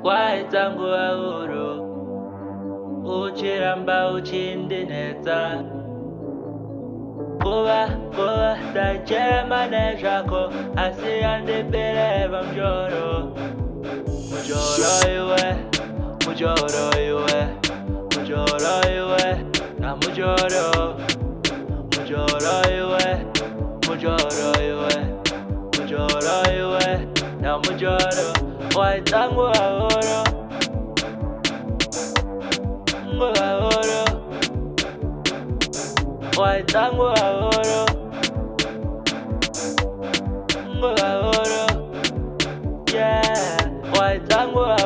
Waita nguva huru, uchiramba uchindinetsa. Nguva ndaichema nezvako, asi handifire pamjolo. Mjolo iwe, mjolo iwe, mjolo iwe, na mjolo. Mjolo iwe, mjolo iwe, mjolo iwe, na mjolo. Waita nguva huru, nguva huru. Waita nguva huru, nguva huru. Yeah, waita nguva